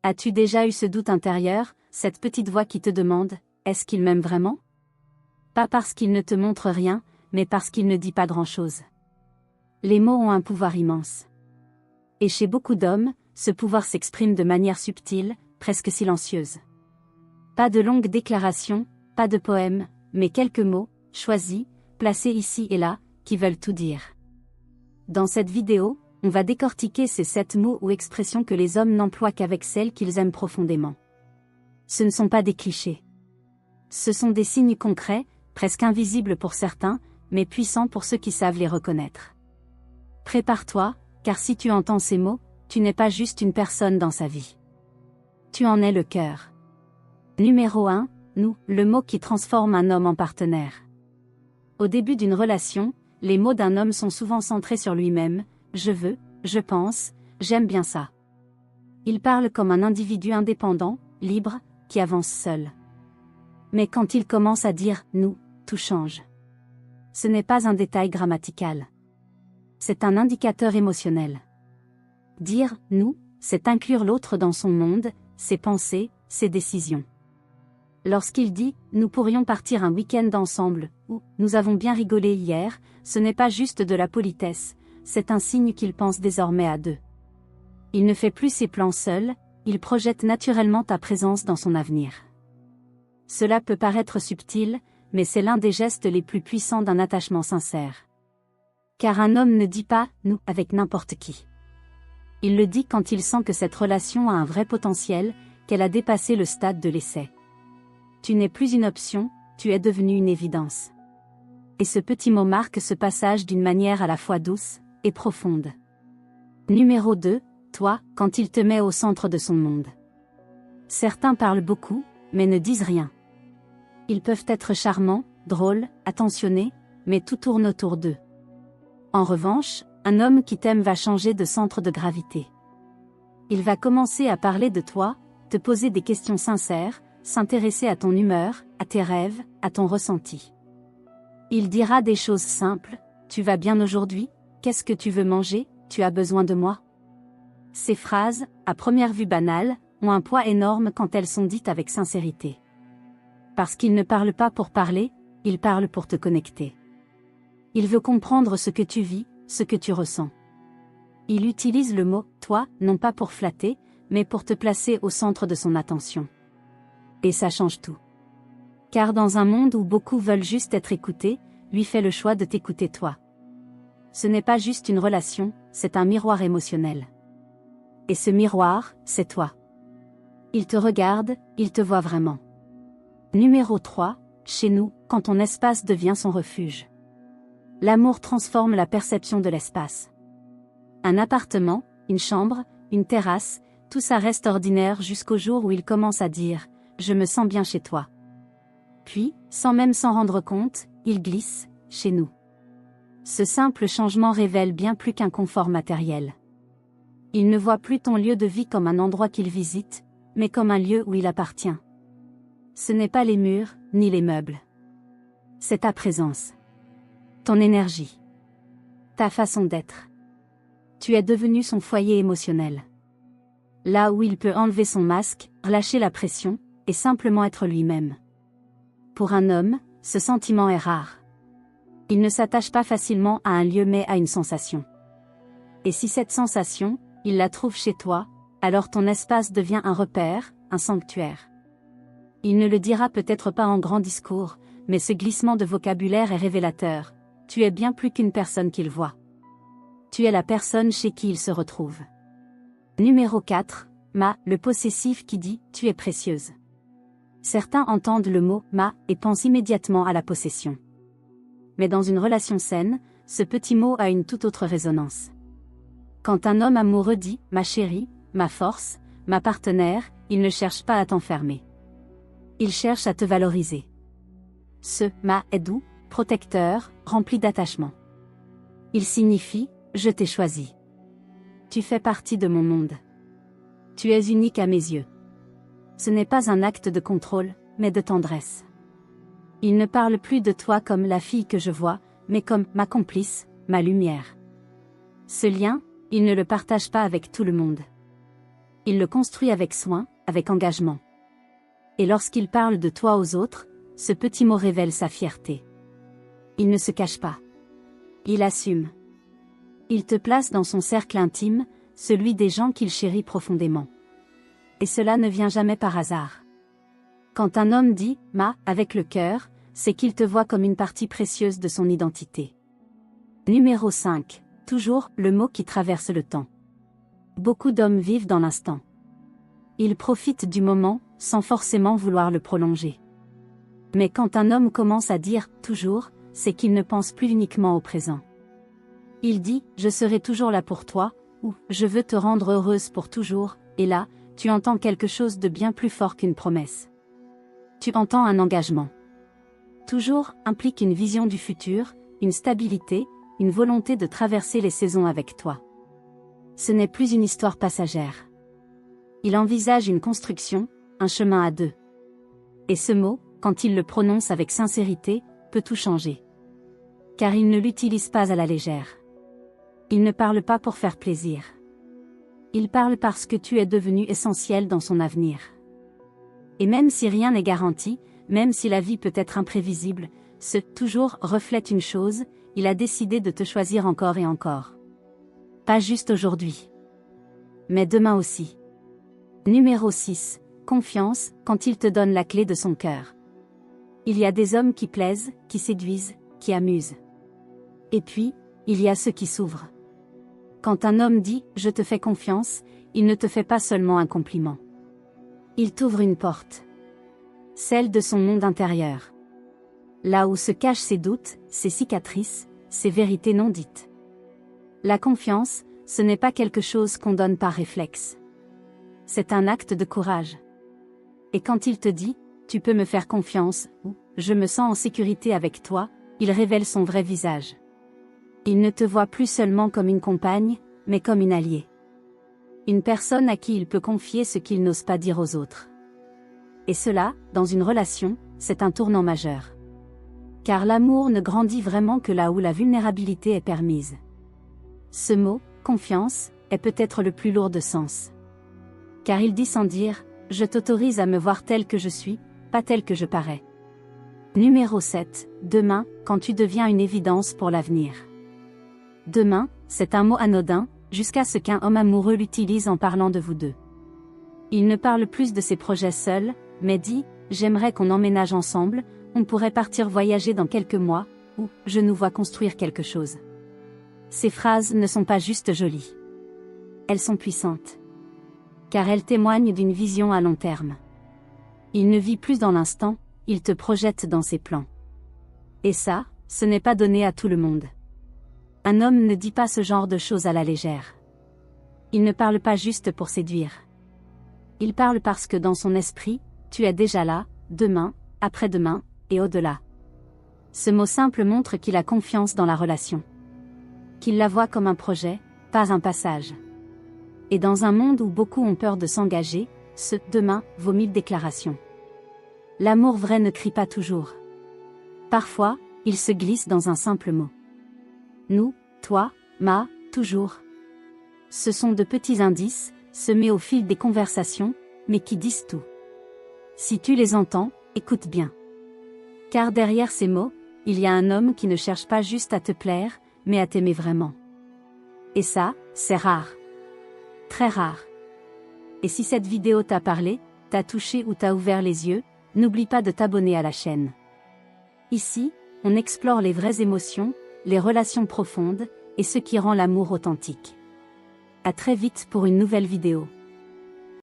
As-tu déjà eu ce doute intérieur, cette petite voix qui te demande « Est-ce qu'il m'aime vraiment ?» Pas parce qu'il ne te montre rien, mais parce qu'il ne dit pas grand-chose. Les mots ont un pouvoir immense. Et chez beaucoup d'hommes, ce pouvoir s'exprime de manière subtile, presque silencieuse. Pas de longues déclarations, pas de poèmes, mais quelques mots, choisis, placés ici et là, qui veulent tout dire. Dans cette vidéo, on va décortiquer ces 7 mots ou expressions que les hommes n'emploient qu'avec celles qu'ils aiment profondément. Ce ne sont pas des clichés. Ce sont des signes concrets, presque invisibles pour certains, mais puissants pour ceux qui savent les reconnaître. Prépare-toi, car si tu entends ces mots, tu n'es pas juste une personne dans sa vie. Tu en es le cœur. Numéro 1, nous, le mot qui transforme un homme en partenaire. Au début d'une relation, les mots d'un homme sont souvent centrés sur lui-même. Je veux, je pense, j'aime bien ça. Il parle comme un individu indépendant, libre, qui avance seul. Mais quand il commence à dire « nous », tout change. Ce n'est pas un détail grammatical. C'est un indicateur émotionnel. Dire « nous », c'est inclure l'autre dans son monde, ses pensées, ses décisions. Lorsqu'il dit « nous pourrions partir un week-end ensemble » ou « nous avons bien rigolé hier », ce n'est pas juste de la politesse, c'est un signe qu'il pense désormais à deux. Il ne fait plus ses plans seul, il projette naturellement ta présence dans son avenir. Cela peut paraître subtil, mais c'est l'un des gestes les plus puissants d'un attachement sincère. Car un homme ne dit pas « nous » avec n'importe qui. Il le dit quand il sent que cette relation a un vrai potentiel, qu'elle a dépassé le stade de l'essai. Tu n'es plus une option, tu es devenu une évidence. Et ce petit mot marque ce passage d'une manière à la fois douce et profonde. Numéro 2, toi, quand il te met au centre de son monde. Certains parlent beaucoup, mais ne disent rien. Ils peuvent être charmants, drôles, attentionnés, mais tout tourne autour d'eux. En revanche, un homme qui t'aime va changer de centre de gravité. Il va commencer à parler de toi, te poser des questions sincères, s'intéresser à ton humeur, à tes rêves, à ton ressenti. Il dira des choses simples, tu vas bien aujourd'hui, qu'est-ce que tu veux manger, tu as besoin de moi. Ces phrases, à première vue banales, ont un poids énorme quand elles sont dites avec sincérité. Parce qu'il ne parle pas pour parler, il parle pour te connecter. Il veut comprendre ce que tu vis, ce que tu ressens. Il utilise le mot « toi » non pas pour flatter, mais pour te placer au centre de son attention. Et ça change tout. Car dans un monde où beaucoup veulent juste être écoutés, lui fait le choix de t'écouter toi. Ce n'est pas juste une relation, c'est un miroir émotionnel. Et ce miroir, c'est toi. Il te regarde, il te voit vraiment. Numéro 3, chez nous, quand ton espace devient son refuge. L'amour transforme la perception de l'espace. Un appartement, une chambre, une terrasse, tout ça reste ordinaire jusqu'au jour où il commence à dire « je me sens bien chez toi ». Puis, sans même s'en rendre compte, il glisse « chez nous ». Ce simple changement révèle bien plus qu'un confort matériel. Il ne voit plus ton lieu de vie comme un endroit qu'il visite, mais comme un lieu où il appartient. Ce n'est pas les murs, ni les meubles. C'est ta présence. Ton énergie. Ta façon d'être. Tu es devenu son foyer émotionnel. Là où il peut enlever son masque, relâcher la pression, et simplement être lui-même. Pour un homme, ce sentiment est rare. Il ne s'attache pas facilement à un lieu mais à une sensation. Et si cette sensation, il la trouve chez toi, alors ton espace devient un repère, un sanctuaire. Il ne le dira peut-être pas en grand discours, mais ce glissement de vocabulaire est révélateur. Tu es bien plus qu'une personne qu'il voit. Tu es la personne chez qui il se retrouve. Numéro 4, le possessif qui dit « tu es précieuse ». Certains entendent le mot « ma » et pensent immédiatement à la possession. Mais dans une relation saine, ce petit mot a une toute autre résonance. Quand un homme amoureux dit « ma chérie »,« ma force »,« ma partenaire », il ne cherche pas à t'enfermer. Il cherche à te valoriser. Ce « ma » est doux, protecteur, rempli d'attachement. Il signifie « je t'ai choisi ». Tu fais partie de mon monde. Tu es unique à mes yeux. Ce n'est pas un acte de contrôle, mais de tendresse. Il ne parle plus de toi comme la fille que je vois, mais comme ma complice, ma lumière. Ce lien, il ne le partage pas avec tout le monde. il le construit avec soin, avec engagement. Et lorsqu'il parle de toi aux autres, ce petit mot révèle sa fierté. Il ne se cache pas. Il assume. Il te place dans son cercle intime, celui des gens qu'il chérit profondément. Et cela ne vient jamais par hasard. Quand un homme dit « ma » avec le cœur, c'est qu'il te voit comme une partie précieuse de son identité. Numéro 5. Toujours le mot qui traverse le temps. Beaucoup d'hommes vivent dans l'instant. Ils profitent du moment, sans forcément vouloir le prolonger. Mais quand un homme commence à dire « toujours », c'est qu'il ne pense plus uniquement au présent. Il dit « je serai toujours là pour toi » ou « je veux te rendre heureuse pour toujours », et là, tu entends quelque chose de bien plus fort qu'une promesse. Tu entends un engagement. Toujours implique une vision du futur, une stabilité, une volonté de traverser les saisons avec toi. Ce n'est plus une histoire passagère. Il envisage une construction, un chemin à deux. Et ce mot, quand il le prononce avec sincérité, peut tout changer. Car il ne l'utilise pas à la légère. Il ne parle pas pour faire plaisir. Il parle parce que tu es devenu essentiel dans son avenir. Et même si rien n'est garanti, même si la vie peut être imprévisible, ce « toujours » reflète une chose, il a décidé de te choisir encore et encore. Pas juste aujourd'hui. Mais demain aussi. Numéro 6. Confiance, quand il te donne la clé de son cœur. Il y a des hommes qui plaisent, qui séduisent, qui amusent. Et puis, il y a ceux qui s'ouvrent. Quand un homme dit « je te fais confiance », il ne te fait pas seulement un compliment. Il t'ouvre une porte. Celle de son monde intérieur. Là où se cachent ses doutes, ses cicatrices, ses vérités non dites. La confiance, ce n'est pas quelque chose qu'on donne par réflexe. C'est un acte de courage. Et quand il te dit « tu peux me faire confiance » ou « je me sens en sécurité avec toi », il révèle son vrai visage. Il ne te voit plus seulement comme une compagne, mais comme une alliée. Une personne à qui il peut confier ce qu'il n'ose pas dire aux autres. Et cela, dans une relation, c'est un tournant majeur. Car l'amour ne grandit vraiment que là où la vulnérabilité est permise. Ce mot, confiance, est peut-être le plus lourd de sens. Car il dit sans dire « je t'autorise à me voir tel que je suis, pas tel que je parais ». Numéro 7. Demain, quand tu deviens une évidence pour l'avenir. Demain, c'est un mot anodin, jusqu'à ce qu'un homme amoureux l'utilise en parlant de vous deux. Il ne parle plus de ses projets seul, mais dit « j'aimerais qu'on emménage ensemble, on pourrait partir voyager dans quelques mois » ou « je nous vois construire quelque chose ». Ces phrases ne sont pas juste jolies. Elles sont puissantes. Car elles témoignent d'une vision à long terme. Il ne vit plus dans l'instant, il te projette dans ses plans. Et ça, ce n'est pas donné à tout le monde. Un homme ne dit pas ce genre de choses à la légère. Il ne parle pas juste pour séduire. Il parle parce que dans son esprit, tu es déjà là, demain, après-demain, et au-delà. Ce mot simple montre qu'il a confiance dans la relation. Qu'il la voit comme un projet, pas un passage. Et dans un monde où beaucoup ont peur de s'engager, ce « demain » vaut 1000 déclarations. L'amour vrai ne crie pas toujours. Parfois, il se glisse dans un simple mot. Nous, toi, ma, toujours. Ce sont de petits indices, semés au fil des conversations, mais qui disent tout. Si tu les entends, écoute bien. Car derrière ces mots, il y a un homme qui ne cherche pas juste à te plaire, mais à t'aimer vraiment. Et ça, c'est rare. Très rare. Et si cette vidéo t'a parlé, t'a touché ou t'a ouvert les yeux, n'oublie pas de t'abonner à la chaîne. Ici, on explore les vraies émotions, les relations profondes, et ce qui rend l'amour authentique. À très vite pour une nouvelle vidéo.